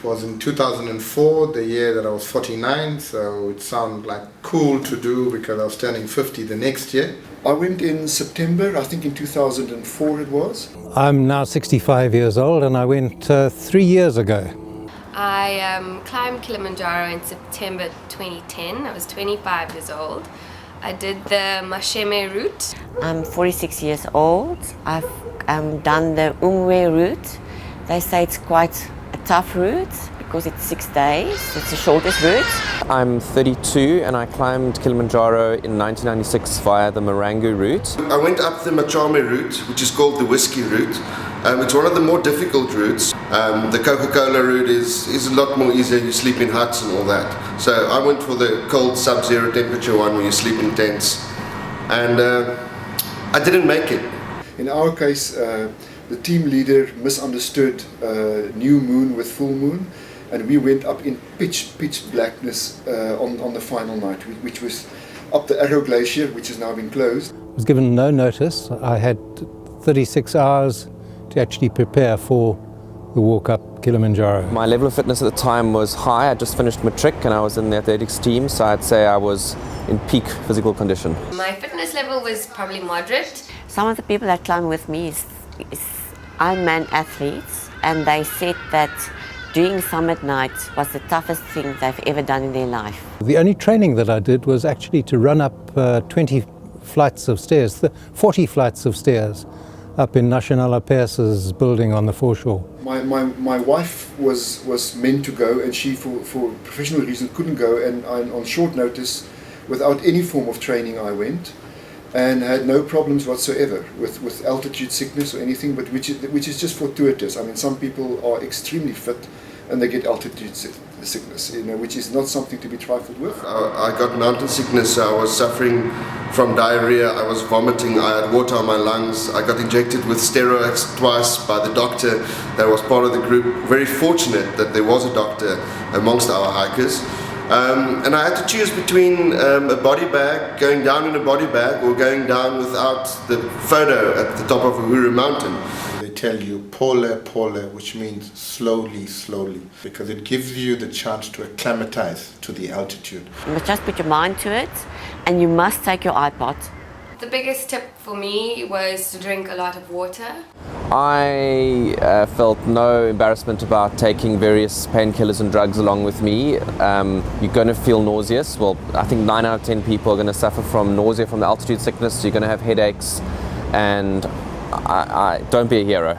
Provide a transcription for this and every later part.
It was in 2004, the year that I was 49, so it sounded like cool to do because I was turning 50 the next year. I went in September, I think in 2004 it was. I'm now 65 years old and I went 3 years ago. I climbed Kilimanjaro in September 2010. I was 25 years old. I did the Masheme route. I'm 46 years old. I've done the Umwe route. They say it's quite a tough route because it's 6 days. It's the shortest route. I'm 32 and I climbed Kilimanjaro in 1996 via the Marangu route. I went up the Machame route, which is called the whiskey route. It's one of the more difficult routes. The Coca-Cola route is a lot more easier. You sleep in huts and all that. So I went for the cold sub-zero temperature one where you sleep in tents. And I didn't make it. In our case, the team leader misunderstood new moon with full moon, and we went up in pitch blackness on the final night, which was up the Arrow Glacier, which has now been closed. I was given no notice. I had 36 hours to actually prepare for the walk up Kilimanjaro. My level of fitness at the time was high. I just finished matric and I was in the athletics team, so I'd say I was in peak physical condition. My fitness level was probably moderate. Some of the people that climb with me is Ironman athletes, and they said that doing summit night was the toughest thing they've ever done in their life. The only training that I did was actually to run up 20 flights of stairs, 40 flights of stairs up in Nationala Peirce's building on the foreshore. My wife was meant to go, and she for professional reasons couldn't go, and on short notice, without any form of training, I went and had no problems whatsoever with altitude sickness or anything, but which is just fortuitous. I mean, some people are extremely fit and they get altitude sickness, which is not something to be trifled with. I got mountain sickness. I was suffering from diarrhea. I was vomiting. I had water on my lungs. I got injected with steroids twice by the doctor that was part of the group. Very fortunate that there was a doctor amongst our hikers. And I had to choose between a body bag, going down in a body bag, or going down without the photo at the top of Uhuru Mountain. They tell you pole, which means slowly, because it gives you the chance to acclimatize to the altitude. You must just put your mind to it, and you must take your iPod. The biggest tip for me was to drink a lot of water. I felt no embarrassment about taking various painkillers and drugs along with me. You're going to feel nauseous. Well, I think 9 out of 10 people are going to suffer from nausea from the altitude sickness. You're going to have headaches, and don't be a hero.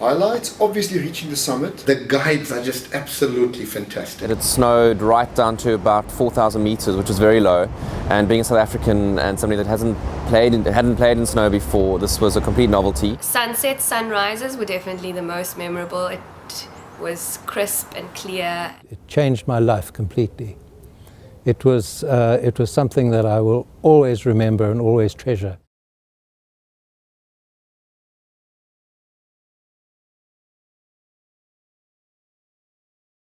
Highlights, obviously reaching the summit. The guides are just absolutely fantastic. It snowed right down to about 4,000 meters, which is very low. And being a South African and somebody that hadn't played in snow before, this was a complete novelty. Sunsets, sunrises were definitely the most memorable. It was crisp and clear. It changed my life completely. It was something that I will always remember and always treasure.